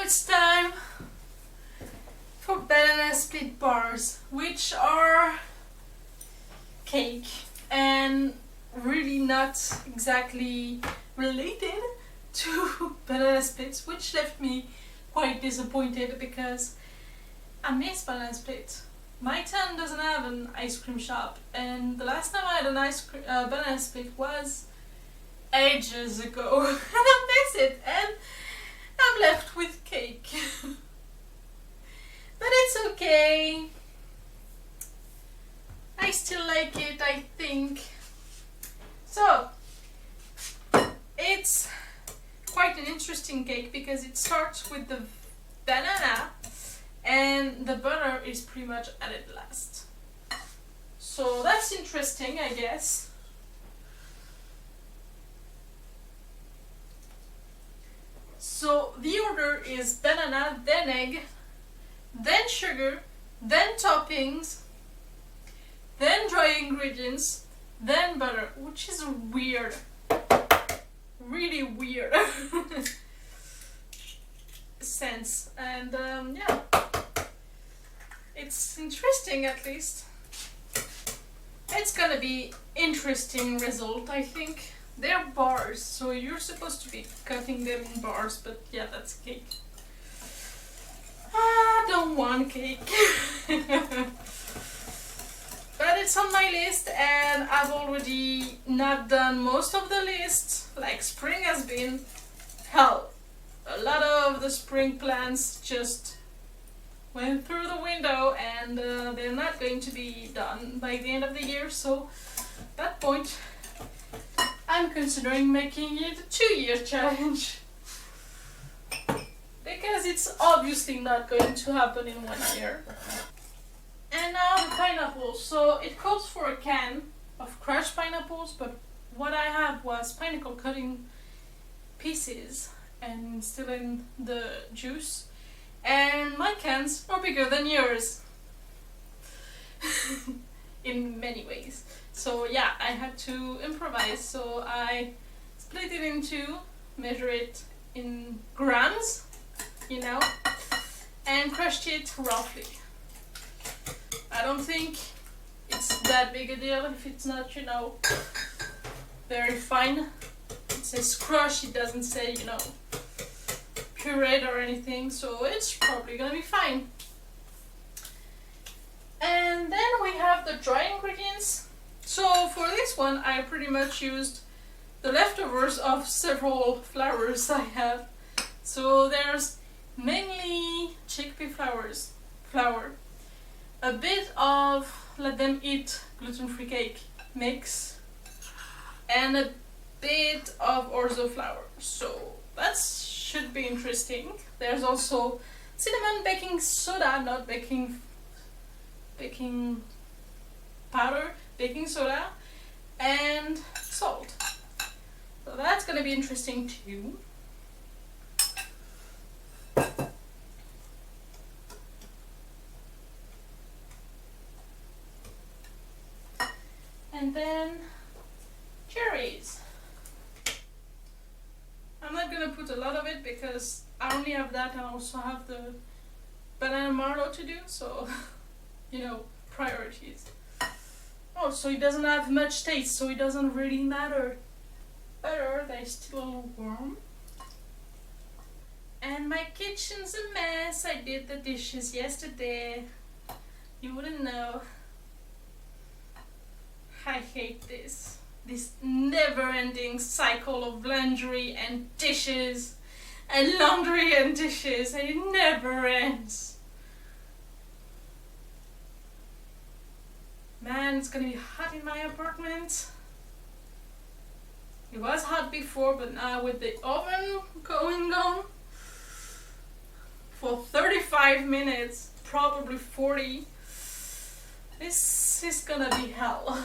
it's time for banana split bars, which are cake and really not exactly related to banana splits, which left me quite disappointed because I miss banana splits. My town doesn't have an ice cream shop, and the last time I had an banana split was ages ago and I miss it, and I'm left with cake. But it's okay. I still like it, I think. So, it's quite an interesting cake because it starts with the banana and the butter is pretty much added last. So that's interesting, I guess. So the order is banana, then egg, then sugar, then toppings, then dry ingredients, then butter, which is weird. Really weird sense. And yeah, it's interesting at least. It's gonna be interesting result, I think. They're bars, so you're supposed to be cutting them in bars, but yeah, that's cake. I don't want cake. But it's on my list and I've already not done most of the list. Like spring has been hell. A lot of the spring plans just went through the window and they're not going to be done by the end of the year. So at that point I'm considering making it a 2-year challenge. Because it's obviously not going to happen in 1 year. And now the pineapples. So it calls for a can of crushed pineapples, but what I have was pineapple cutting pieces and still in the juice. And my cans are bigger than yours. In many ways. So yeah, I had to improvise. So I split it in two, measure it in grams, you know, and crushed it roughly. I don't think it's that big a deal if it's not, you know, very fine. It says crush, it doesn't say, you know, pureed or anything, so it's probably gonna be fine. And then we have the dry ingredients. So for this one I pretty much used the leftovers of several flours I have. So there's mainly chickpea flour, a bit of Let Them Eat gluten-free cake mix, and a bit of orzo flour. So that should be interesting. There's also cinnamon, baking soda, not baking powder, baking soda, and salt. So that's gonna be interesting too. And then cherries. I'm not gonna put a lot of it because I only have that and I also have the banana marlow to do, so you know, priorities. Oh, so it doesn't have much taste, so it doesn't really matter. Better, they're still a little warm. And my kitchen's a mess. I did the dishes yesterday. You wouldn't know. I hate this never-ending cycle of laundry and dishes and laundry and dishes, and it never ends. Man, it's gonna be hot in my apartment. It was hot before, but now with the oven going on for 35 minutes, probably 40, this is gonna be hell.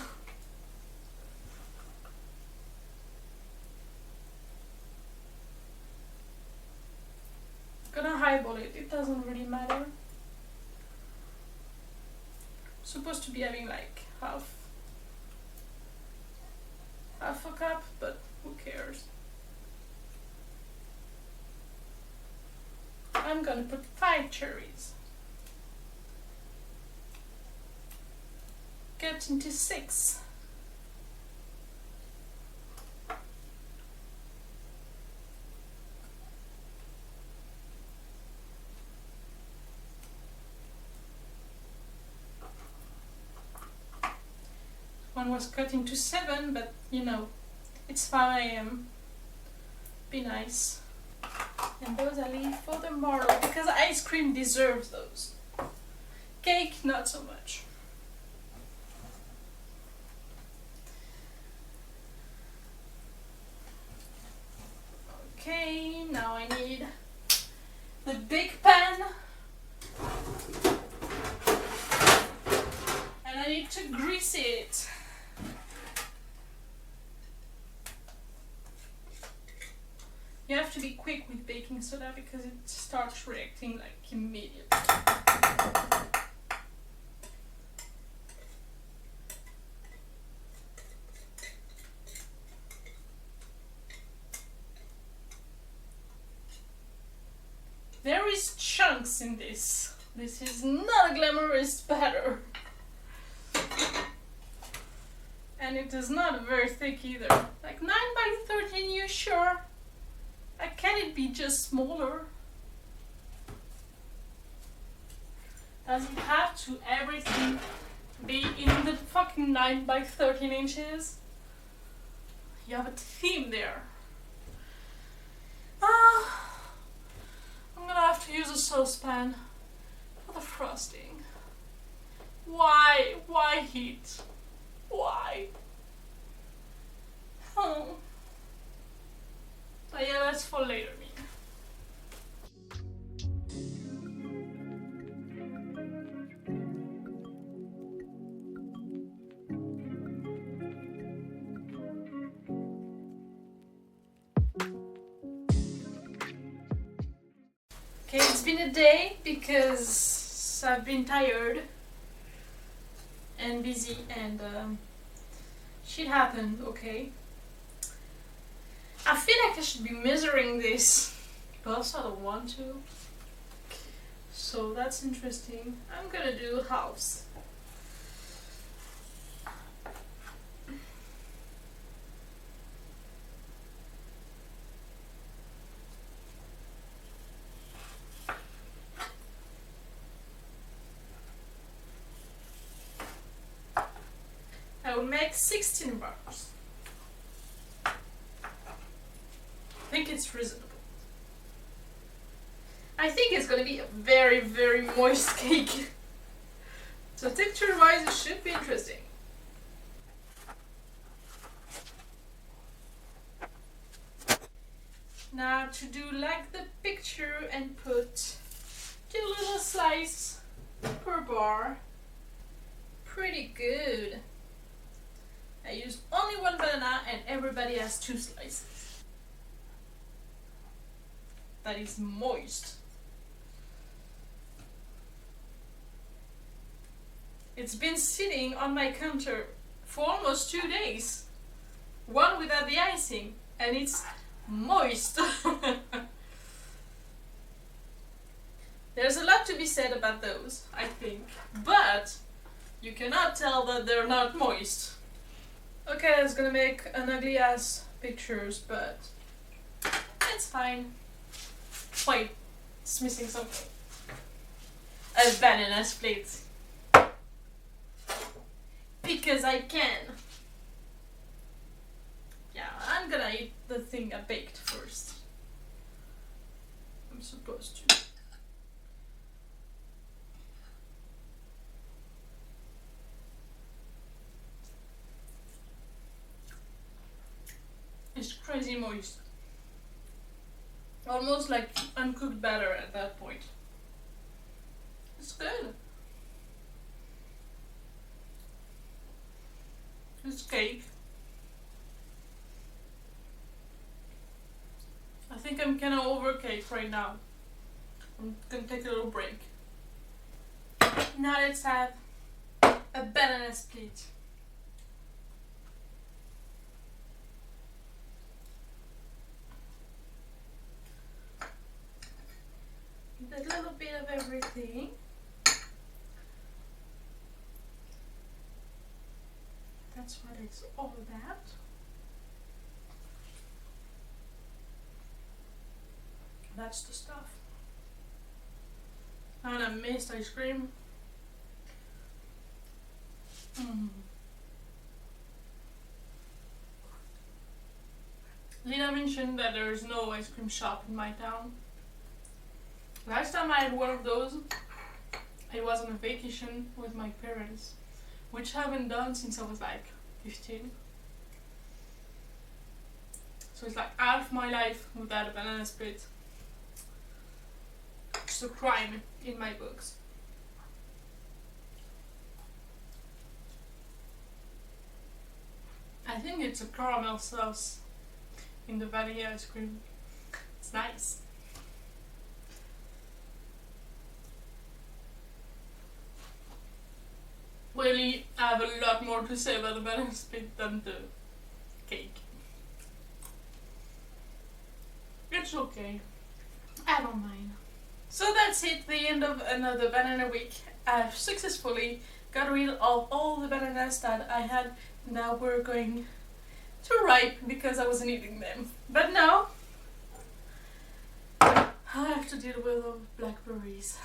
Gonna highball it, it doesn't really matter. Supposed to be having like half a cup, but who cares? I I'm gonna put 5 cherries. Get into 6. One was cut into 7, but you know, it's 5 AM. Be nice. And those I leave for tomorrow because ice cream deserves those. Cake, not so much. Okay, now I need the big pan. And I need to grease it. You have to be quick with baking soda because it starts reacting like immediately. There is chunks in this. This is not a glamorous batter. And it is not very thick either. Like 9 by 13, you sure? Can it be just smaller? Does it have to everything be in the fucking 9 by 13 inches? You have a theme there. I'm gonna have to use a saucepan for the frosting. Why? Why heat? Why? Oh. But yeah, that's for later, me. Okay, it's been a day because I've been tired and busy and shit happened, okay? I feel like I should be measuring this, but also I don't want to. So that's interesting. I'm gonna do halves. I will make 16 bars. I think it's reasonable. I think it's gonna be a very, very moist cake. So texture-wise, it should be interesting. Now to do like the picture and put 2 little slices per bar. Pretty good. I used only 1 banana and everybody has 2 slices. That is moist. It's been sitting on my counter for almost 2 days. One without the icing, and it's moist. There's a lot to be said about those, I think, but you cannot tell that they're not moist. Okay, I was gonna make an ugly ass pictures, but it's fine. Wait, it's missing something. A banana split. Because I can. Yeah, I'm gonna eat the thing I baked first. I'm supposed to. It's crazy moist. Almost like uncooked batter at that point. It's good. It's cake. I think I'm kind of over cake right now. I'm gonna take a little break. Now let's have a banana split. a little bit of everything. That's what it's all about. That's the stuff. And I missed ice cream. Did I mention that there is no ice cream shop in my town? Last time I had one of those, it was on a vacation with my parents, which I haven't done since I was like 15. So it's like half my life without a banana split. It's a crime in my books. I think it's a caramel sauce in the vanilla ice cream. It's nice. Really, I have a lot more to say about the banana split than the cake. It's okay. I don't mind. So that's it, the end of another banana week. I've successfully got rid of all the bananas that I had. Now we're going to ripe because I wasn't eating them. But now I have to deal with all blackberries.